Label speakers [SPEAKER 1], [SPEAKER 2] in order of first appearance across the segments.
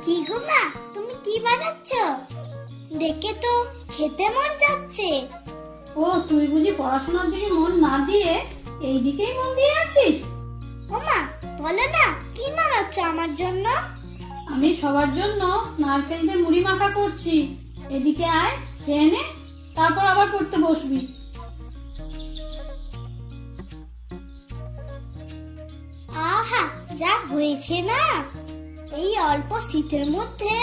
[SPEAKER 1] কি গো মা, তুমি কি বানাচ্ছ? দেখে তো খেতে মন যাচ্ছে।
[SPEAKER 2] ও, তুই বুঝি পড়াশোনার দিকে মন না দিয়ে এই দিকেই মন দিয়ে আছিস?
[SPEAKER 1] ও মা, বলো না কি বানাচ্ছ আমার জন্য?
[SPEAKER 2] আমি সবার জন্য নারকেল দিয়ে মুড়ি মাখা করছি। এদিকে আয়, খেয়ে নে, তারপর আবার পড়তে বসবি।
[SPEAKER 1] আহা, যা হয়েছে না! এই অল্প শীতের মধ্যে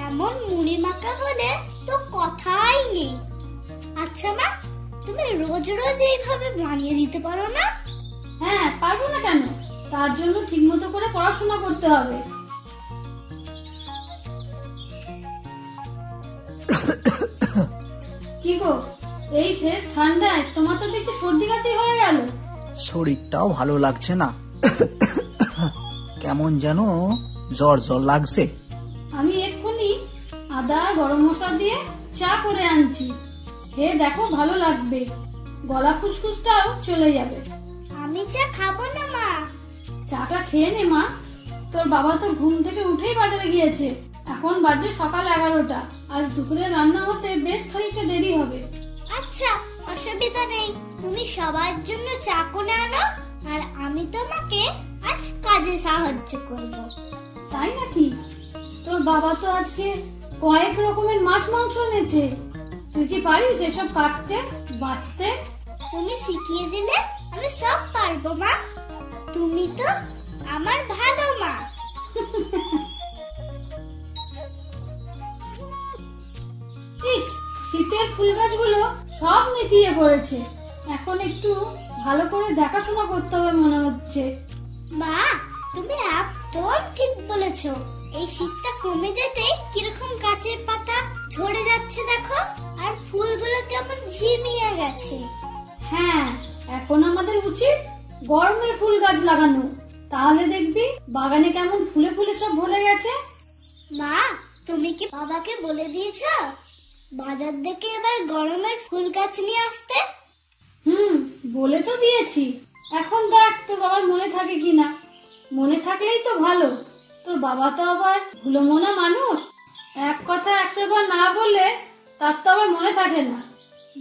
[SPEAKER 1] এমন মুড়ি মাখা হলে তো কথাই নেই। আচ্ছা মা, তুমি রোজ রোজ এইভাবে বানিয়ে দিতে পারো না?
[SPEAKER 2] হ্যাঁ, পারবো না কেন? তার জন্য ঠিক মতো করে পড়াশোনা করতে হবে। কি গো, এই শেষ ঠান্ডায় তোমার তো দেখছি সর্দি কাশি হয়ে গেল।
[SPEAKER 3] শরীরটাও ভালো লাগছে না, কেমন যেন জ্বর জ্বর লাগছে।
[SPEAKER 2] আমি এক্ষুনি আদা গরম মশলা দিয়ে চা করে আনছি, খেয়ে দেখো, ভালো লাগবে। গলা ফুসফুসটাও চলে যাবে।
[SPEAKER 1] আমি চা খাবো না মা।
[SPEAKER 2] চাটা খেয়ে নে মা। তোর বাবা তো ঘুম থেকে উঠেই বাজারে গিয়েছে। এখন বাজে সকাল 11টা। আজ দুপুরে রান্না হতে বেশ খানিকটা দেরি হবে।
[SPEAKER 1] আচ্ছা, অসুবিধা নেই। তুমি সবার জন্য চা করে আনো, আর আমি তোমাকে আজ কাজে সাহায্য করব।
[SPEAKER 2] তাই নাকি? তোর বাবা তো আজকে কয়েক রকমের মাছ মাংস এনেছে। তুই কি পারিস এসব কাটতে বাছতে?
[SPEAKER 1] তুমি শিখিয়ে দিলে আমি সব পারবো মা। তুমি তো আমার ভালো মা।
[SPEAKER 2] ইস, শীতের ফুল গাছগুলো সব নেতিয়ে পড়েছে। এখন একটু ভালো করে দেখাশোনা করতে হবে মনে হচ্ছে।
[SPEAKER 1] মা, তুমি একদম ঠিক বলেছো। এই শীতটা কমে যেতে কিরকম গাছের পাতা ঝরে যাচ্ছে দেখো, আর ফুলগুলো কেমন ঝিমিয়ে গেছে।
[SPEAKER 2] হ্যাঁ, এখন আমাদের উচিত গরমে ফুল গাছ লাগানো। তাহলে দেখবি বাগানে কেমন ফুলে ফুলে সব ভরে গেছে।
[SPEAKER 1] মা, তুমি কি বাবাকে বলে দিয়েছো বাজার থেকে এবার গরমের ফুল গাছ নিয়ে আসতে?
[SPEAKER 2] বলে তো দিয়েছি। এখন দেখ তোর বাবার মনে থাকে কিনা। মনে থাকলেই তো ভালো। তোর বাবা তো আবার ভুলো মনা মানুষ। এক কথা 100 বার না বললে তার তো আবার মনে থাকে না।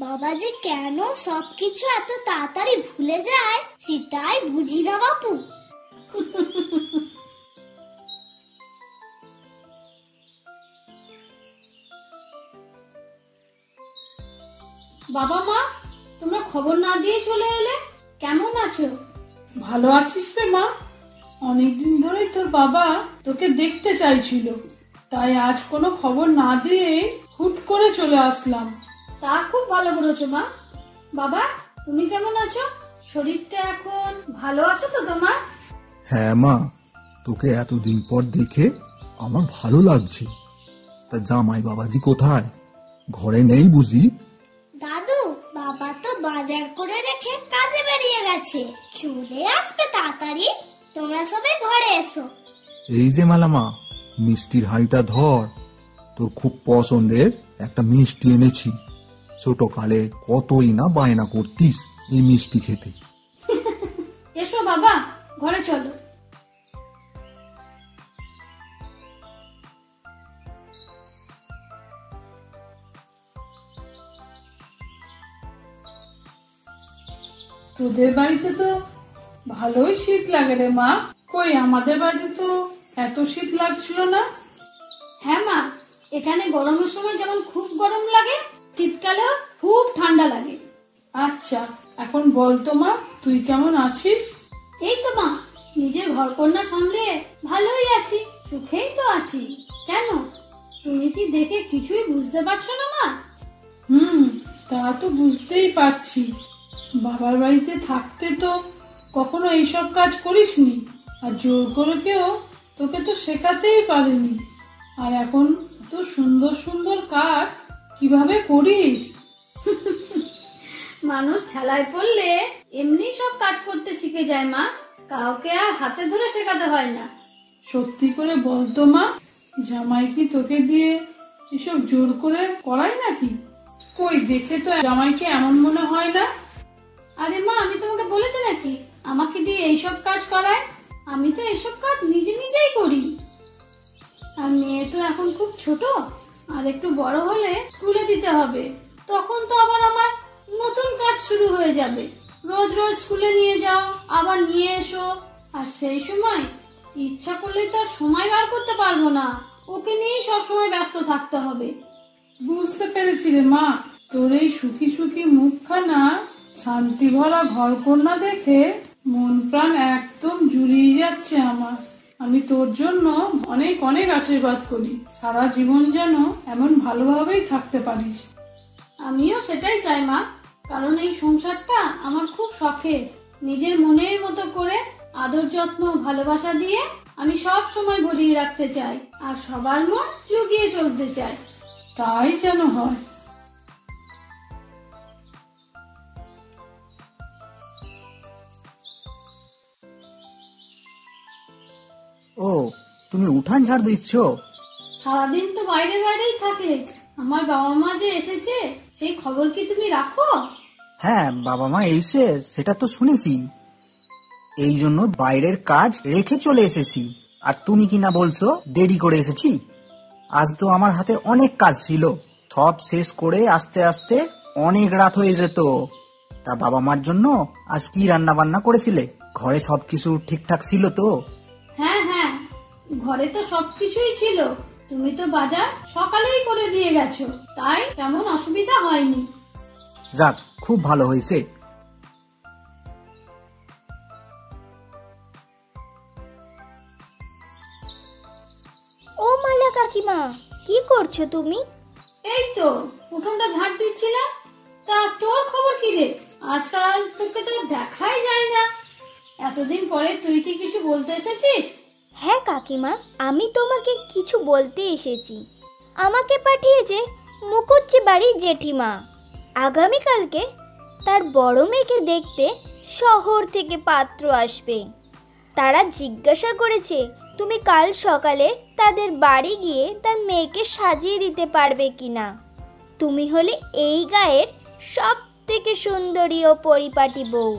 [SPEAKER 1] বাবা যে কেন সবকিছু এত তাড়াতাড়ি ভুলে যায় সেটাই বুঝি না বাপু।
[SPEAKER 2] বাবা মা, তোমরা খবর না দিয়ে চলে এলে, কেমন আছো?
[SPEAKER 4] ভালো আছিস রে মা? অনেকদিন ধরেই তোর বাবা তোকে দেখতে চাইছিল, তাই আজ কোনো খবর না দিয়ে হুট করে চলে আসলাম।
[SPEAKER 2] তা খুব ভালো করেছো মা। বাবা, তুমি কেমন আছো? শরীরটা এখন ভালো আছে তো তোমার?
[SPEAKER 5] হ্যাঁ মা, তোকে এতদিন পর দেখে আমার ভালো লাগছে। তা জামাই বাবাজি কোথায়? ঘরে নেই বুঝি?
[SPEAKER 1] দাদু, বাবা তো বাজার করে রেখে কাজে বেরিয়ে গেছে। চলে আসবে তাড়াতাড়ি। তোমরা সবাই ঘরে এসো।
[SPEAKER 5] এই যে মালামা, মিষ্টির হাঁড়িটা ধর। তোর খুব পছন্দের একটা মিষ্টি এনেছি। ছোটকালে কতই না বায়না করতিস এই মিষ্টি খেতে।
[SPEAKER 2] এসো বাবা, ঘরে চলো।
[SPEAKER 4] তোদের বাড়িতে তো ভালোই শীত লাগে রে মা। কই আমাদের বাড়িতে তো এত শীত লাগছিল না।
[SPEAKER 2] হ্যাঁ মা, এখানে গরমের সময় যেমন খুব গরম লাগে, শীতকালেও খুব ঠান্ডা লাগে।
[SPEAKER 4] আচ্ছা, এখন বল তো মা, তুই কেমন আছিস?
[SPEAKER 2] এই তো মা, নিজের ঘরকন্যা সামলে ভালোই আছি, সুখেই তো আছি। কেন, তুমি কি দেখে কিছুই বুঝতে পারছো না মা?
[SPEAKER 4] তা তো বুঝতেই পারছি। বাবার বাড়িতে থাকতে তো কখনো এইসব কাজ করিসনি, আর জোর করে কেউ তোকে তো শেখাতেই পারেনি। আর এখন তো সুন্দর সুন্দর কাজ কিভাবে করিস।
[SPEAKER 2] মানুষ ঠেলায় পড়লে এমনি সব কাজ করতে শিখে যায় মা। কাউকে আর হাতে ধরে শেখাতে হয় না।
[SPEAKER 4] সত্যি করে বলতো মা, জামাই কি তোকে দিয়ে এসব জোর করে করায় নাকি? কই দেখে তো জামাইকে এমন মনে হয় না।
[SPEAKER 2] আরে মা, আমি তোমাকে বলেছি নাকি আমাকে দিয়ে এইসব কাজ করায়? আমি তো এইসব কাজ নিজে নিজেই করি। আর মেয়ে তো এখন খুব ছোট, আর একটু বড় হলে স্কুলে দিতে হবে। তখন তো আবার আমার নতুন কাজ শুরু হয়ে যাবে। রোজ রোজ স্কুলে নিয়ে যাও, আবার নিয়ে এসো, আর সেই সময় ইচ্ছা করলেই তো আর সময় বার করতে পারবো না। ওকে নিয়েই সবসময় ব্যস্ত থাকতে হবে।
[SPEAKER 4] বুঝতে পেরেছি রে মা, তোর এই সুখী সুখী মুখখানা, শান্তি ভরা ঘরকন্যা দেখে মন প্রাণ একদম জুড়িয়ে যাচ্ছে আমার। আমি তোর জন্য অনেক অনেক আশীর্বাদ করি, সারা জীবন যেন এমন ভালোভাবেই থাকতে পারিস।
[SPEAKER 2] আমিও সেটাই চাই মা, কারণ এই সংসারটা আমার খুব শখের। নিজের মনের মতো করে আদর যত্ন ভালোবাসা দিয়ে আমি সব সময় ভরিয়ে রাখতে চাই, আর সবার মন জুগিয়ে চলতে চাই।
[SPEAKER 4] তাই যেন হয়।
[SPEAKER 3] ও, তুমি উঠান ঝাড় দিচ্ছ?
[SPEAKER 2] সারাদিন তো বাইরে বাইরেই থাকলে, আমার বাবা মা যে এসেছে সেই খবর কি তুমি রাখো?
[SPEAKER 3] হ্যাঁ, বাবা মা এসে সেটা তো শুনেছি, এই জন্য বাইরের কাজ রেখে চলে এসেছি। আর তুমি কি না বলছো দেরি করে এসেছি? আজ তো আমার হাতে অনেক কাজ ছিল, সব শেষ করে আস্তে আস্তে অনেক রাত হয়ে যেত। তা বাবা মার জন্য আজ কি রান্না বান্না করেছিলে? ঘরে সবকিছু ঠিকঠাক ছিল তো?
[SPEAKER 2] হ্যাঁ হ্যাঁ, ঘরে তো সবকিছুই ছিল। তুমি তো বাজার সকালেই করে দিয়ে গেছো, তাই তেমন অসুবিধা হয়নি।
[SPEAKER 3] যাক, খুব ভালো হয়েছে।
[SPEAKER 1] ও মালা কাকিমা, কি করছো তুমি?
[SPEAKER 2] এই তো উঠোনটা ঝাড় দিচ্ছিলাম। তা তোর খবর কি রে? আজকাল তোকে তো দেখাই যায় না। এতদিন পরে তুই কি কিছু বলতে এসেছিস?
[SPEAKER 6] হ্যাঁ কাকিমা, আমি তোমাকে কিছু বলতে এসেছি। আমাকে পাঠিয়েছে মুকুজ্জি বাড়ির জেঠিমা। আগামীকালকে তার বড় মেয়েকে দেখতে শহর থেকে পাত্র আসবে। তারা জিজ্ঞাসা করেছে তুমি কাল সকালে তাদের বাড়ি গিয়ে তার মেয়েকে সাজিয়ে দিতে পারবে কিনা। তুমি হলে এই গায়ের সব থেকে সুন্দরী ও পরিপাটি বউ,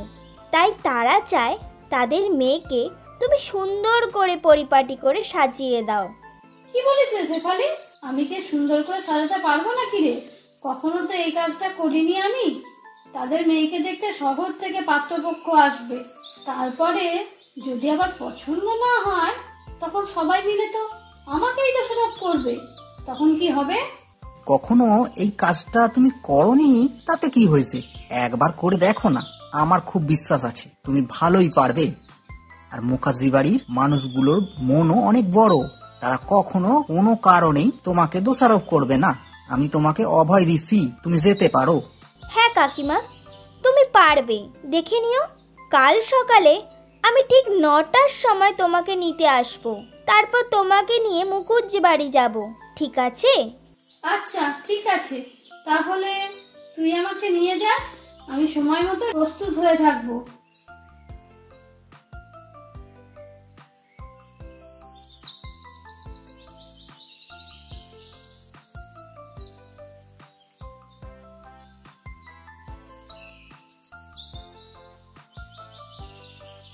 [SPEAKER 6] তাই তারা চায় তাদের মেয়েকে তুমি সুন্দর করে পরিপাটি করে সাজিয়ে দাও।
[SPEAKER 2] কি বলিস রে শেফালি? আমি কি সুন্দর করে সাজাতে পারবো নাকি রে? কখনো তো এই কাজটা করিনি আমি। তাদের মেয়েকে দেখতে শহর থেকে পাত্রপক্ষ আসবে, তারপরে যদি আবার পছন্দ না হয় তখন সবাই মিলে তো আমাকেই দোষারোপ করবে। তখন কি হবে?
[SPEAKER 3] কখনো এই কাজটা তুমি করনি, তাতে কি হয়েছে? একবার করে দেখো না, আমার খুব বিশ্বাস আছে তুমি ভালোই পারবে। আর মুখার্জি বাড়ির মানুষগুলোর মনও অনেক বড়, তারা কখনো কোনো কারণেই তোমাকে দোষারোপ করবে না। আমি তোমাকে অভয় দিচ্ছি, তুমি যেতে পারো।
[SPEAKER 6] হ্যাঁ কাকিমা, তুমি পারবে, দেখে নিও। কাল সকালে আমি ঠিক 9টার সময় তোমাকে নিতে আসবো, তারপর তোমাকে নিয়ে মুকুজ্জি বাড়ি যাব, ঠিক আছে?
[SPEAKER 2] আচ্ছা ঠিক আছে, তাহলে তুই আমাকে নিয়ে যাস, আমি সময় মতো প্রস্তুত হয়ে থাকবো।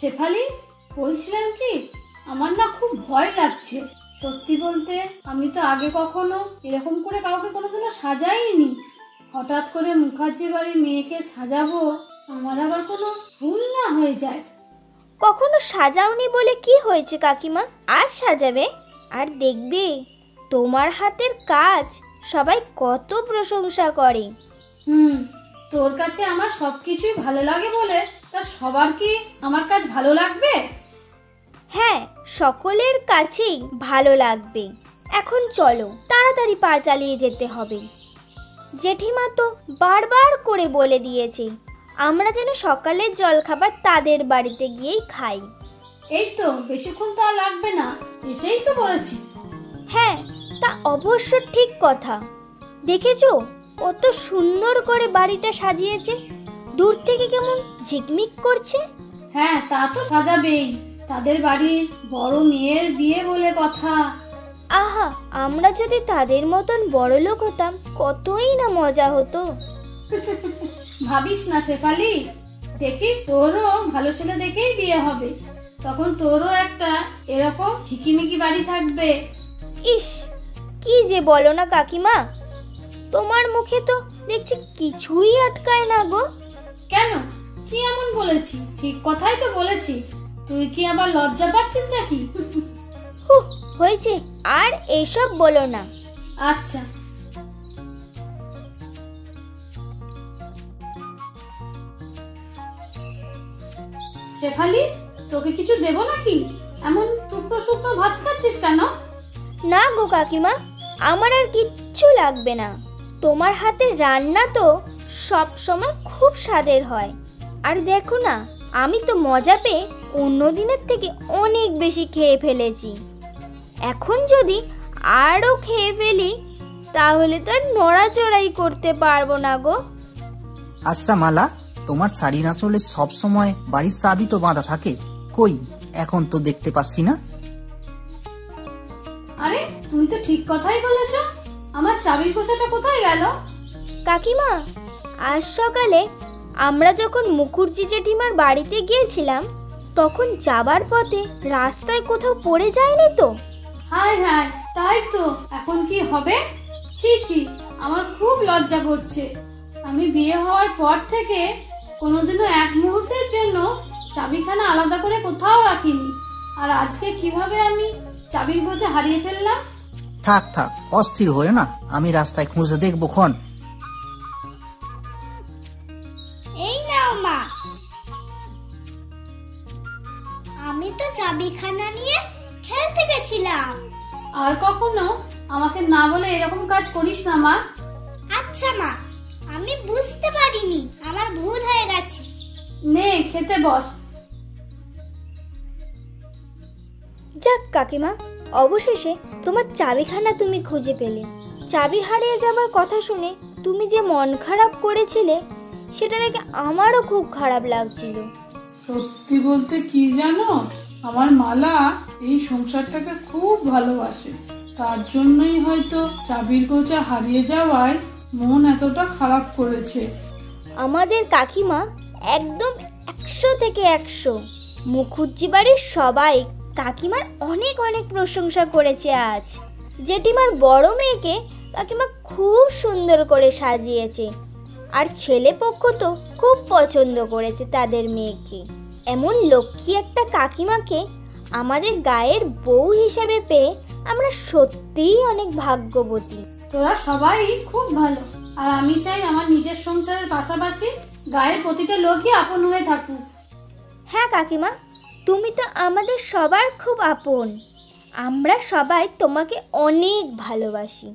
[SPEAKER 2] শেফালি, বলছিলাম কি, আমার না খুব ভয় লাগছে। সত্যি বলতে আমি তো আগে কখনো এরকম করে কাউকে কোনোদিনও সাজাইনি। হঠাৎ করে মুখার্জি বাড়ির মেয়েকে সাজাবো, আমার আবার কোনো ভুল না হয়ে যায়।
[SPEAKER 6] কখনো সাজাওনি বলে কি হয়েছে কাকিমা, আর সাজাবে, আর দেখবে তোমার হাতের কাজ সবাই কত প্রশংসা করে।
[SPEAKER 2] তোর কাছে আমার সবকিছুই ভালো লাগে বলে তা সবার কি আমার কাজ ভালো লাগবে?
[SPEAKER 6] হ্যাঁ, সকলের কাছেই ভালো লাগবে। এখন চলো, তাড়াতাড়ি পা চালিয়ে যেতে হবে। জেঠিমা তো বারবার করে বলে দিয়েছে আমরা যেন সকালের জলখাবার তাদের বাড়িতে গিয়েই খাই।
[SPEAKER 2] এই তো বেশিক্ষণ তো আর লাগবে না, এসেই তো বলেছি।
[SPEAKER 6] হ্যাঁ, তা অবশ্য ঠিক কথা। দেখেছো কত সুন্দর করে বাড়িটা সাজিয়েছে, দূর থেকে কেমন ঝিকমিক করছে।
[SPEAKER 2] হ্যাঁ, তা তো সাজাবেই, তাদের বাড়ির বড় মেয়ের বিয়ে বলে কথা।
[SPEAKER 6] আহা, আমরা যদি তাদের মতন বড়লোক হতাম কতই না মজা হতো।
[SPEAKER 2] ভাবিস না শেফালি, দেখিস তোরও ভালো ছেলে দেখেই বিয়ে হবে, তখন তোরও একটা এরকম ঝিকিমিকি বাড়ি থাকবে।
[SPEAKER 6] ইস, কি কি যে বলো না কাকিমা, তোমার মুখে তো দেখছি কিছুই আটকায় না গো।
[SPEAKER 2] কেন, কি এমন বলেছি? ঠিক কথাই তো বলেছি। তুই কি আবার লজ্জা পাচ্ছিস নাকি?
[SPEAKER 6] হুঁ, হয়েছে, আর এইসব বলো না।
[SPEAKER 2] আচ্ছা, শেফালি, তোকে কিছু দেবো নাকি? এমন শুকনো শুকনো ভাত খাচ্ছিস কেন?
[SPEAKER 6] না গো কাকিমা, আমার আর কিচ্ছু লাগবে না। তোমার হাতের রান্না তো সব সময় খুব স্বাদের হয়। আর দেখো না, আমি তো মজা পেয়ে অন্য দিনের থেকে অনেক বেশি খেয়ে ফেলেছি। এখন যদি আরও খেয়ে ফেলি তাহলে তো আর নড়াচড়াই করতে পারবো না গো।
[SPEAKER 3] আচ্ছা মালা, তোমার শাড়ির আঁচলে সব সময় বাড়ির চাবি তো বাঁধা থাকে, কই এখন তো দেখতে পাচ্ছি না।
[SPEAKER 2] আরে, তুমি তো ঠিক কথাই বলেছো। আমার চাবির খোসাটা কোথায় গেল?
[SPEAKER 6] কাকিমা, আজ সকালে আমরা যখন মুখুজ্জি জেঠিমার বাড়িতে গিয়েছিলাম তখন যাবার পথে রাস্তায় কোথাও পড়ে যায়নি তো?
[SPEAKER 2] হায় হায়, তাই তো। এখন কি হবে? ছি ছি, আমার খুব লজ্জা করছে। আমি বিয়ে হওয়ার পর থেকে কোনোদিনও এক মুহূর্তের জন্য চাবিখানা আলাদা করে কোথাও রাখিনি। আর আজকে কিভাবে আমি চাবির বোঝা হারিয়ে ফেললাম?
[SPEAKER 3] থাক থাক, অস্থির হয়ে না, আমি রাস্তায় খুঁজে দেখবো ক্ষণ।
[SPEAKER 1] এই নাও মা, আমি তো চাবিখানা নিয়ে খেলতে গেছিলাম।
[SPEAKER 2] আর কখনো আমাকে না বলে এরকম কাজ করিস না মা।
[SPEAKER 1] আচ্ছা মা, আমি বুঝতে পারিনি, আমার ভুল হয়ে গেছে।
[SPEAKER 2] নে, খেতে বস।
[SPEAKER 6] যাক কাকিমা, অবশেষে তোমার চাবিখানা তুমি খুঁজে পেলে। চাবি হারিয়ে যাবার কথা শুনে তুমি যে মন খারাপ করেছিলে সেটা দেখে আমারও খুব খারাপ লাগছিল।
[SPEAKER 4] সত্যি বলতে কি জানো, আমার মালা এই সংসারটাকে খুব ভালোবাসে। তার জন্যই হয়তো চাবির গোছা হারিয়ে যাওয়ায় মন এতটা খারাপ করেছে।
[SPEAKER 6] আমাদের কাকিমা একদম 100 থেকে 100। মুখুজ্জি বাড়ির সবাই কাকিমার অনেক অনেক প্রশংসা করেছে আজ। জেঠিমার বড় মেয়েকে কাকিমা খুব সুন্দর করে সাজিয়েছে। আর ছেলে পক্ষ তো খুব পছন্দ করেছে তাদের মেয়েকে। এমন লক্ষ্মী একটা কাকিমাকে আমাদের গায়ের বউ হিসেবে পেয়ে আমরা সত্যিই অনেক ভাগ্যবতী।
[SPEAKER 2] তোরা সবাই খুব ভালো। আর আমি চাই আমার নিজের সংসারের পাশাপাশি গায়ের প্রতিটা লোকই আপন হয়ে থাকুক।
[SPEAKER 6] হ্যাঁ কাকিমা, তুমি তো আমাদের সবার খুব আপন। আমরা সবাই তোমাকে অনেক ভালোবাসি।